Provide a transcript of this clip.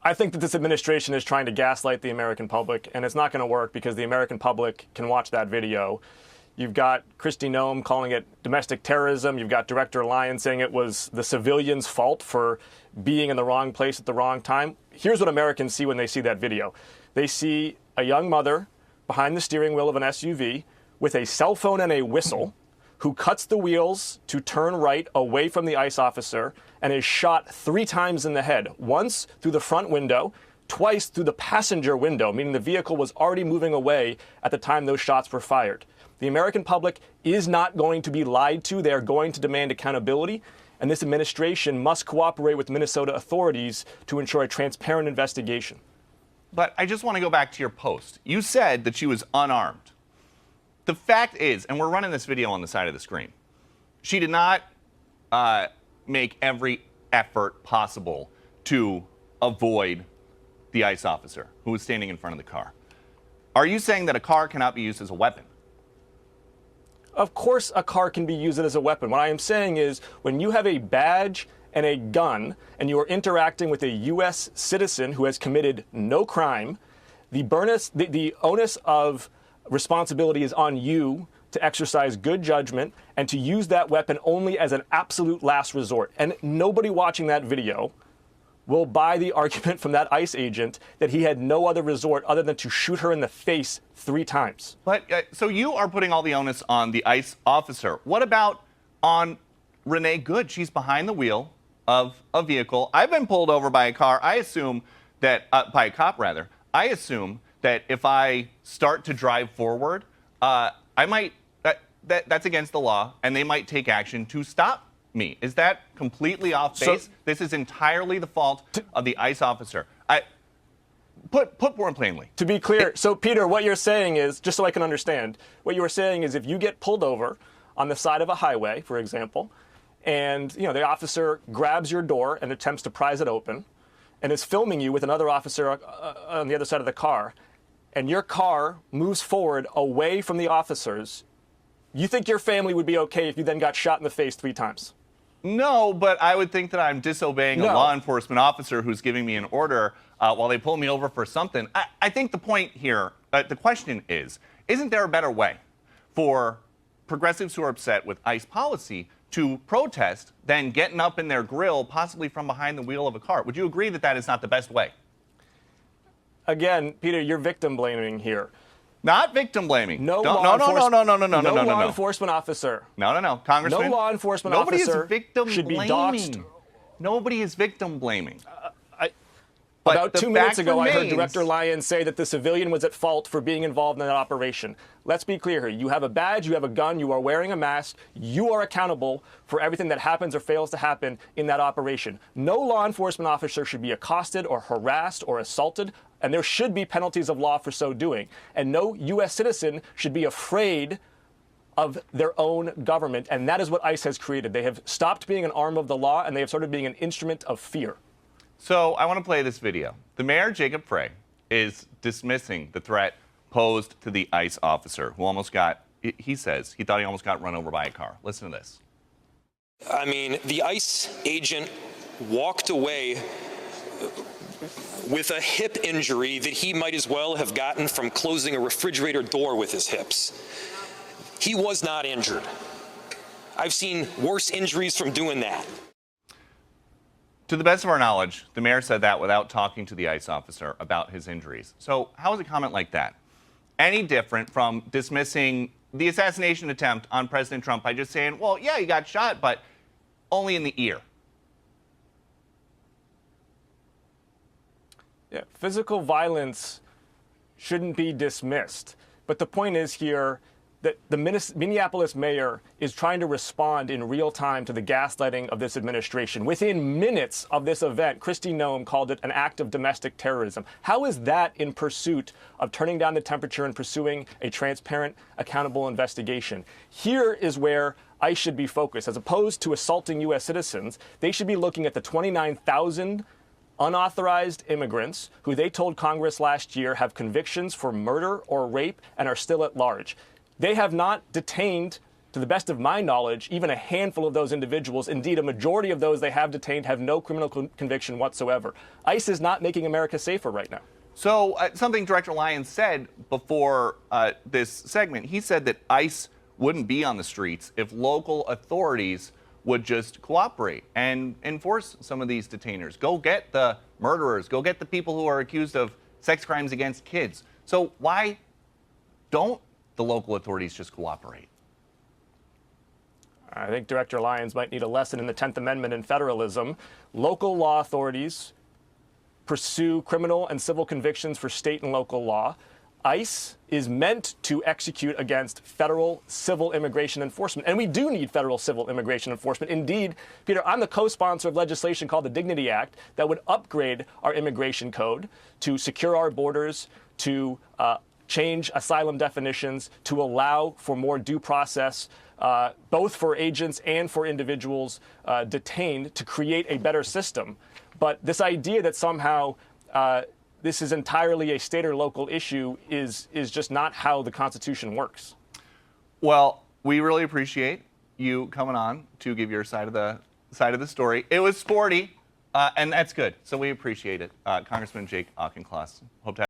I think that this administration is trying to gaslight the American public, and it's not going to work because the American public can watch that video. You've got Kristi Noem calling it domestic terrorism. You've got Director Lyon saying it was the civilians' fault for being in the wrong place at the wrong time. Here's what Americans see when they see that video. They see a young mother behind the steering wheel of an SUV with a cell phone and a whistle, who cuts the wheels to turn right away from the ICE officer and is shot 3 times in the head, once through the front window, twice through the passenger window, meaning the vehicle was already moving away at the time those shots were fired. The American public is not going to be lied to. They are going to demand accountability, and this administration must cooperate with Minnesota authorities to ensure a transparent investigation. But I just want to go back to your post. You said that she was unarmed. The fact is, and we're running this video on the side of the screen, she did not make every effort possible to avoid the ICE officer who was standing in front of the car. Are you saying that a car cannot be used as a weapon? Of course a car can be used as a weapon. What I am saying is when you have a badge and a gun and you are interacting with a U.S. citizen who has committed no crime, the onus of responsibility is on you to exercise good judgment and to use that weapon only as an absolute last resort. And nobody watching that video will buy the argument from that ICE agent that he had no other resort other than to shoot her in the face 3 times. But so you are putting all the onus on the ICE officer. What about on Renee Good? She's behind the wheel of a vehicle. I've been pulled over by a car. I assume that, by a cop rather, I assume that if I start to drive forward, I might, that's against the law, and they might take action to stop me. Is that completely off base? So, this is entirely the fault of the ICE officer. Put more plainly. To be clear, so Peter, what you're saying is, just so I can understand, what you were saying is if you get pulled over on the side of a highway, for example, and the officer grabs your door and attempts to prise it open and is filming you with another officer on the other side of the car, and your car moves forward away from the officers, you think your family would be okay if you then got shot in the face 3 times? No, but I would think that I'm disobeying a law enforcement officer who's giving me an order while they pull me over for something. I think the point here, the question is, isn't there a better way for progressives who are upset with ICE policy to protest than getting up in their grill, possibly from behind the wheel of a car? Would you agree that that is not the best way? Again, Peter, you're victim blaming here. Not victim blaming. No law enforcement officer. No, Congressman. No law enforcement officer should be doxxed. Nobody is victim blaming. About 2 minutes ago, I heard Director Lyon say that the civilian was at fault for being involved in that operation. Let's be clear here. You have a badge, you have a gun, you are wearing a mask. You are accountable for everything that happens or fails to happen in that operation. No law enforcement officer should be accosted or harassed or assaulted, and there should be penalties of law for so doing. And no U.S. citizen should be afraid of their own government, and that is what ICE has created. They have stopped being an arm of the law, and they have started being an instrument of fear. So I want to play this video. The mayor, Jacob Frey, is dismissing the threat posed to the ICE officer who almost got, he says, he thought he almost got run over by a car. Listen to this. I mean, the ICE agent walked away with a hip injury that he might as well have gotten from closing a refrigerator door with his hips. He was not injured. I've seen worse injuries from doing that. To the best of our knowledge, the mayor said that without talking to the ICE officer about his injuries. So how is a comment like that any different from dismissing the assassination attempt on President Trump by just saying, well, yeah, he got shot, but only in the ear? Yeah, physical violence shouldn't be dismissed. But the point is here that the Minneapolis mayor is trying to respond in real time to the gaslighting of this administration. Within minutes of this event, Kristi Noem called it an act of domestic terrorism. How is that in pursuit of turning down the temperature and pursuing a transparent, accountable investigation? Here is where ICE should be focused. As opposed to assaulting U.S. citizens, they should be looking at the 29,000 unauthorized immigrants who they told Congress last year have convictions for murder or rape and are still at large. They have not detained To the best of my knowledge, even a handful of those individuals, indeed a majority of those they have detained, have no criminal conviction whatsoever. ICE is not making America safer right now. So something Director Lyons said before this segment, he said that ICE wouldn't be on the streets if local authorities would just cooperate and enforce some of these detainers. Go get the murderers, go get the people who are accused of sex crimes against kids. So why don't the local authorities just cooperate? I think Director Lyons might need a lesson in the 10th Amendment and federalism. Local law authorities pursue criminal and civil convictions for state and local law. ICE is meant to execute against federal civil immigration enforcement. And we do need federal civil immigration enforcement. Indeed, Peter, I'm the co-sponsor of legislation called the Dignity Act that would upgrade our immigration code to secure our borders, to change asylum definitions, to allow for more due process, both for agents and for individuals detained, to create a better system. But this idea that somehow this is entirely a state or local issue is just not how the Constitution works. Well, we really appreciate you coming on to give your side of the story. It was sporty, and that's good. So we appreciate it, Congressman Jake Auchincloss. Hope to have